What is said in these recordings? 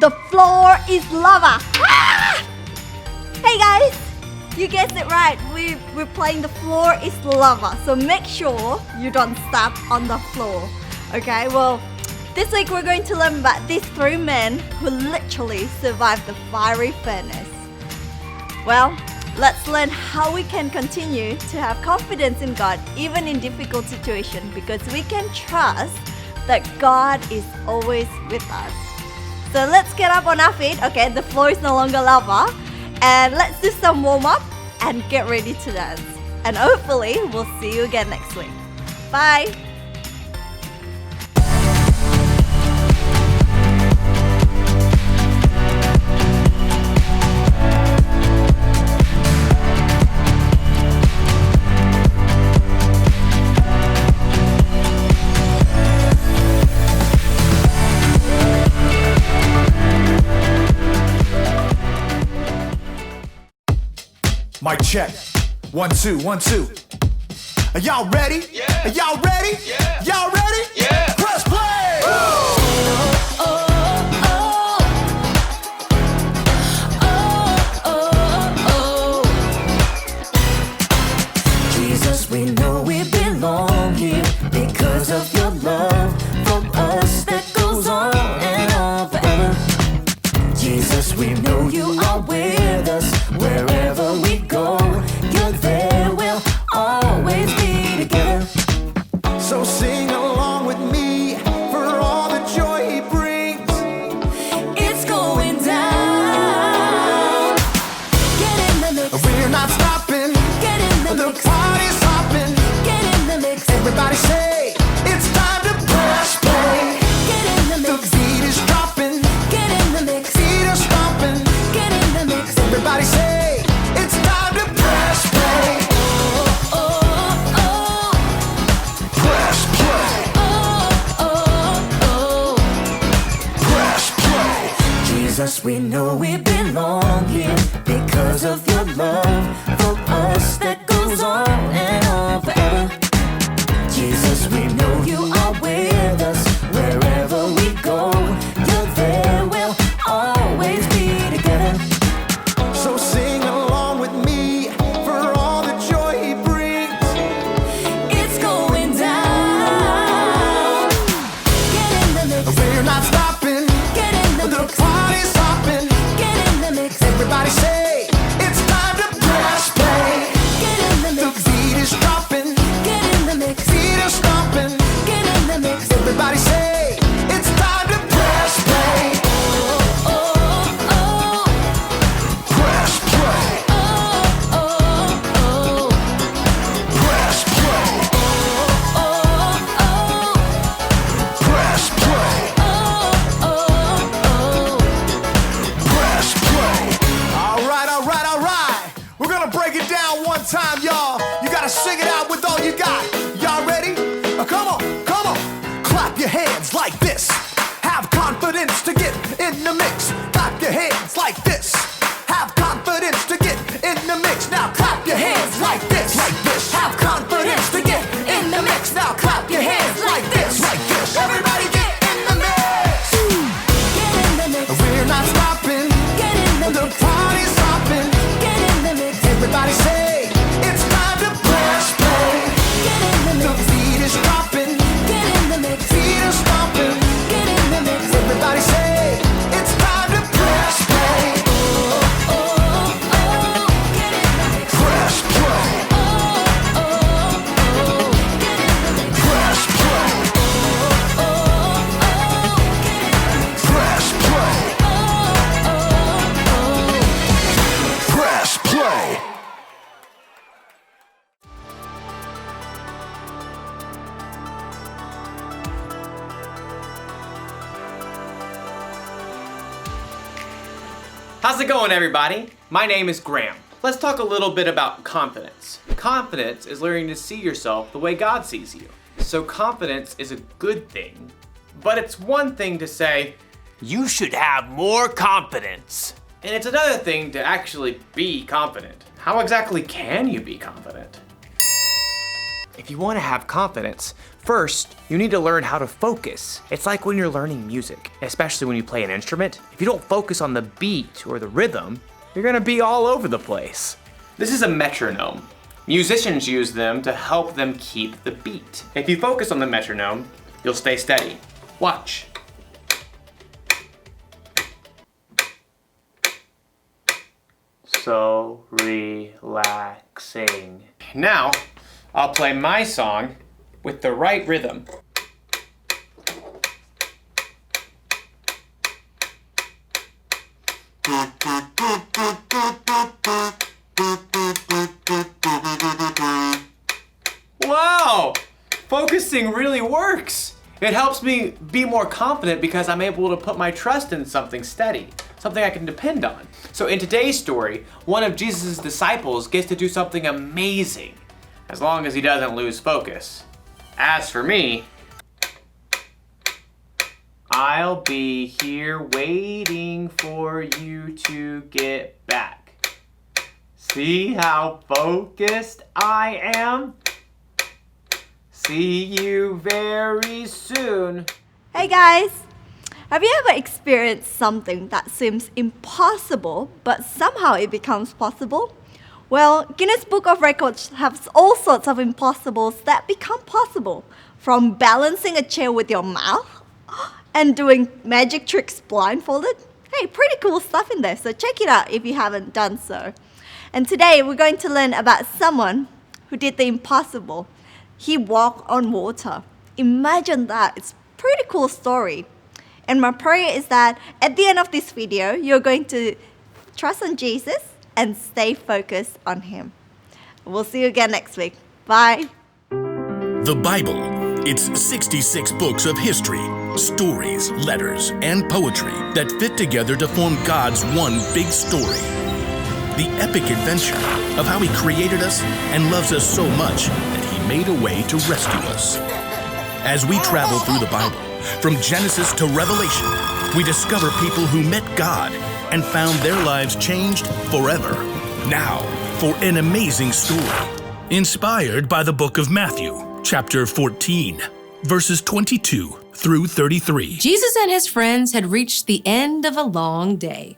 The floor is lava. Ah! Hey guys, you guessed it right. We're playing the floor is lava. So make sure you don't step on the floor. Okay, well, this week we're going to learn about these three men who literally survived the fiery furnace. Well, let's learn how we can continue to have confidence in God even in difficult situations, because we can trust that God is always with us. So let's get up on our feet. Okay, the floor is no longer lava. And let's do some warm up and get ready to dance. And hopefully we'll see you again next week. Bye. Mic check. 1, 2, 1, 2. Are y'all ready? Yeah. Are y'all ready? Yeah. Y'all ready? Yeah. Press play. Jesus, we know we belong here because of your love for us that goes on and on forever. Jesus, we know you are with us wherever we go. You're there, we'll always be together. So sing along with me for all the joy he brings. It's going down. Get in the mix. We're not stopping. Get in the The mix. party's hopping. Get in the mix. Everybody say it's time to press play. Get in the The mix. beat is dropping. Get in the mix. Feet are stomping. Get in the mix. Everybody say it's time to press play. Oh, oh, oh. Press play. Press play. Jesus, we know we belong here because of your love for us that goes on and on forever. Jesus, we know you are with us wherever we go. You're there, we'll always be together. So sing along with me for all the joy he brings. It's going down. Get in the mix. We're not stopping. Get in the The mix. party's hopping. Get in the mix. Everybody say it's time to press play. Get in the The mix. beat is dropping. Get in the mix. Feet are stomping. Get in the mix. Everybody say it's time to press play. Oh, oh, oh. Press play. Oh, oh, oh. Press play. Oh, oh. Press play. Oh, oh. Press play. All right, all right, all right. We're gonna break it down one time, y'all. You gotta sing it out with all you got. Y'all ready? Come on, come on. Clap your hands like this. Have confidence to get in the mix. Clap your hands like this. Have confidence to get in the mix. Now clap your hands like this. Like this. Have confidence to get in the mix. Now clap your hands like this. Like this. Everybody get in the mix. Get in the mix. We're not stopping. Get in the The mix. party's hopping. Get in the mix. Everybody say it's time to press play. Get in the The mix. beat is dropping. Get in the mix. Feet are stomping. Get in the mix. Everybody say it's time to press play. Oh, oh. Get in the mix. Press play. Oh, oh. Get in the mix. Press play. Oh, oh. Get in the mix. Press play. Oh, Press play. How's it going, everybody? My name is Graham. Let's talk a little bit about confidence. Confidence is learning to see yourself the way God sees you. So confidence is a good thing, but it's one thing to say, you should have more confidence. And it's another thing to actually be confident. How exactly can you be confident? If you want to have confidence, First, you need to learn how to focus. It's like when you're learning music, especially when you play an instrument. If you don't focus on the beat or the rhythm, you're gonna be all over the place. This is a metronome. Musicians use them to help them keep the beat. If you focus on the metronome, you'll stay steady. Watch. So relaxing. Now, I'll play my song with the right rhythm. Wow! Focusing really works. It helps me be more confident because I'm able to put my trust in something steady, something I can depend on. So in today's story, one of Jesus' disciples gets to do something amazing, as long as he doesn't lose focus. As for me, I'll be here waiting for you to get back. See how focused I am? See you very soon. Hey guys, have you ever experienced something that seems impossible, but somehow it becomes possible? Well, Guinness Book of Records has all sorts of impossibles that become possible, from balancing a chair with your mouth and doing magic tricks blindfolded. Hey, pretty cool stuff in there, so check it out if you haven't done so. And today we're going to learn about someone who did the impossible. He walked on water. Imagine that. It's a pretty cool story. And my prayer is that at the end of this video, you're going to trust on Jesus and stay focused on Him. We'll see you again next week. Bye. The Bible. It's 66 books of history, stories, letters, and poetry that fit together to form God's one big story. The epic adventure of how He created us and loves us so much that He made a way to rescue us. As we travel through the Bible, from Genesis to Revelation, we discover people who met God and found their lives changed forever. Now, for an amazing story, inspired by the book of Matthew, chapter 14, verses 22 through 33. Jesus and his friends had reached the end of a long day,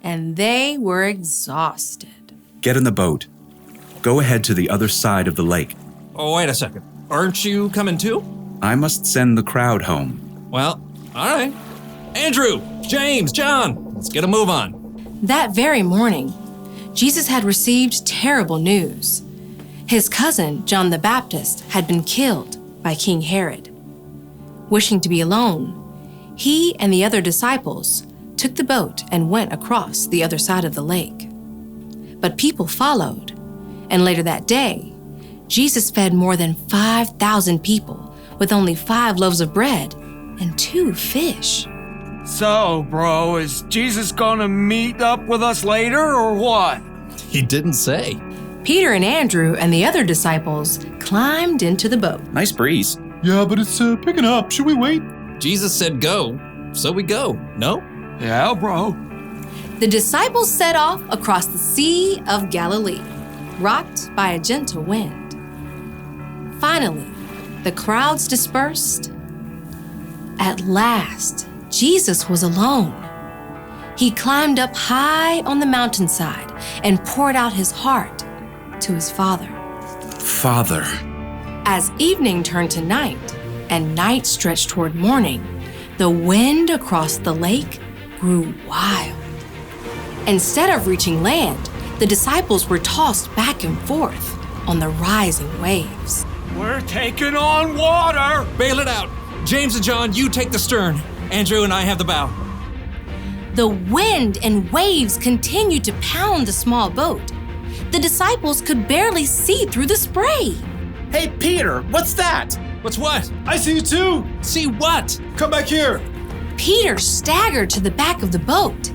and they were exhausted. Get in the boat. Go ahead to the other side of the lake. Oh, wait a second. Aren't you coming too? I must send the crowd home. Well, all right. Andrew, James, John, let's get a move on. That very morning, Jesus had received terrible news. His cousin, John the Baptist, had been killed by King Herod. Wishing to be alone, he and the other disciples took the boat and went across the other side of the lake. But people followed, and later that day, Jesus fed more than 5,000 people with only 5 loaves of bread and 2 fish. So, bro, is Jesus gonna meet up with us later or what? He didn't say. Peter and Andrew and the other disciples climbed into the boat. Nice breeze. Yeah, but it's picking up. Should we wait? Jesus said go, so we go, no? Yeah, bro. The disciples set off across the Sea of Galilee, rocked by a gentle wind. Finally, the crowds dispersed. At last, Jesus was alone. He climbed up high on the mountainside and poured out his heart to his Father. Father. As evening turned to night and night stretched toward morning, the wind across the lake grew wild. Instead of reaching land, the disciples were tossed back and forth on the rising waves. We're taking on water! Bail it out. James and John, you take the stern. Andrew and I have the bow. The wind and waves continued to pound the small boat. The disciples could barely see through the spray. Hey, Peter, what's that? What's what? I see you too. See what? Come back here. Peter staggered to the back of the boat.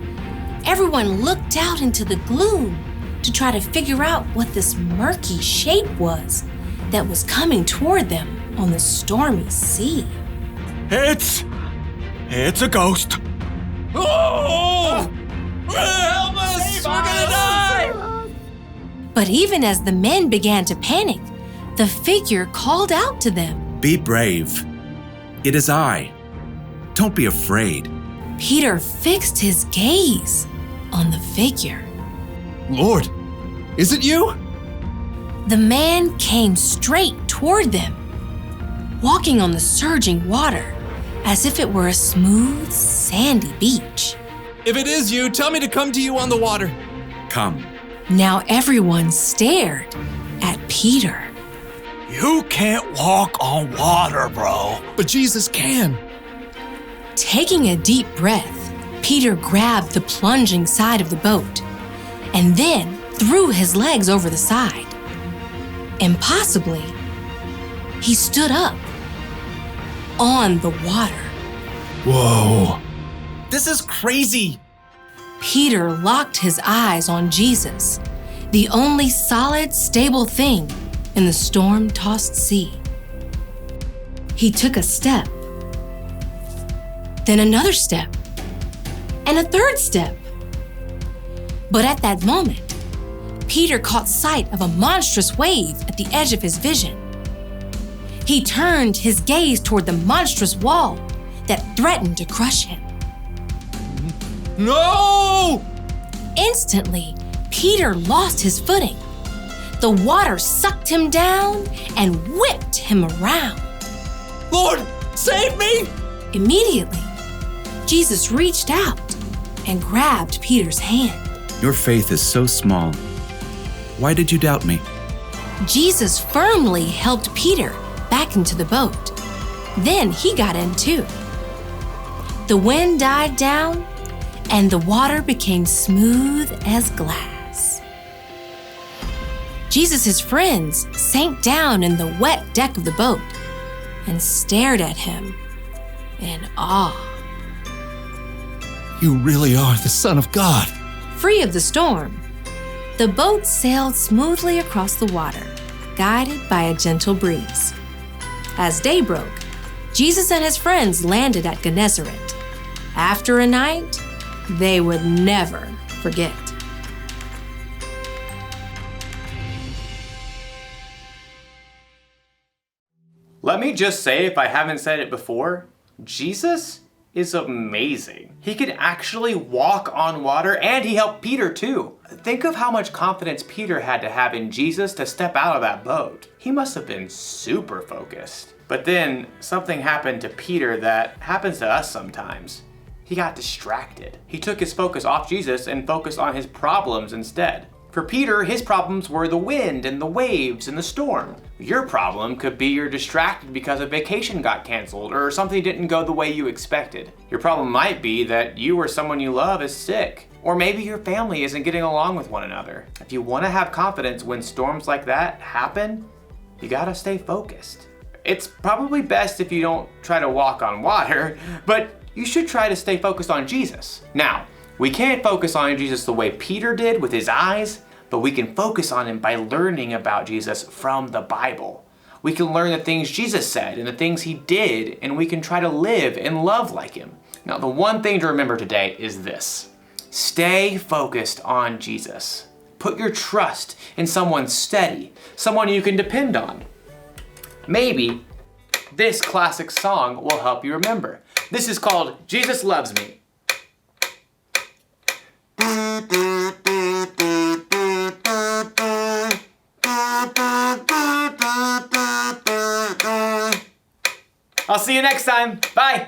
Everyone looked out into the gloom to try to figure out what this murky shape was that was coming toward them on the stormy sea. It's a ghost. Oh! Help us! We're gonna die! But even as the men began to panic, the figure called out to them. Be brave. It is I. Don't be afraid. Peter fixed his gaze on the figure. Lord, is it you? The man came straight toward them, walking on the surging water as if it were a smooth, sandy beach. If it is you, tell me to come to you on the water. Come. Now everyone stared at Peter. You can't walk on water, bro. But Jesus can. Taking a deep breath, Peter grabbed the plunging side of the boat and then threw his legs over the side. Impossibly, he stood up on the water. Whoa. This is crazy. Peter locked his eyes on Jesus, the only solid, stable thing in the storm-tossed sea. He took a step, then another step, and a third step. But at that moment, Peter caught sight of a monstrous wave at the edge of his vision. He turned his gaze toward the monstrous wall that threatened to crush him. No! Instantly, Peter lost his footing. The water sucked him down and whipped him around. Lord, save me! Immediately, Jesus reached out and grabbed Peter's hand. Your faith is so small. Why did you doubt me? Jesus firmly helped Peter back into the boat. Then he got in too. The wind died down and the water became smooth as glass. Jesus' friends sank down in the wet deck of the boat and stared at him in awe. You really are the Son of God. Free of the storm, the boat sailed smoothly across the water, guided by a gentle breeze. As day broke, Jesus and his friends landed at Gennesaret. After a night they would never forget. Let me just say, if I haven't said it before, Jesus is amazing. He could actually walk on water, and he helped Peter too. Think of how much confidence Peter had to have in Jesus to step out of that boat. He must have been super focused. But then something happened to Peter that happens to us sometimes. He got distracted. He took his focus off Jesus and focused on his problems instead. For Peter, his problems were the wind and the waves and the storm. Your problem could be you're distracted because a vacation got canceled or something didn't go the way you expected. Your problem might be that you or someone you love is sick. Or maybe your family isn't getting along with one another. If you want to have confidence when storms like that happen, you gotta stay focused. It's probably best if you don't try to walk on water, but you should try to stay focused on Jesus. Now, we can't focus on Jesus the way Peter did with his eyes, but we can focus on him by learning about Jesus from the Bible. We can learn the things Jesus said and the things he did, and we can try to live and love like him. Now, the one thing to remember today is this: stay focused on Jesus. Put your trust in someone steady, someone you can depend on. Maybe this classic song will help you remember. This is called Jesus Loves Me. I'll see you next time. Bye.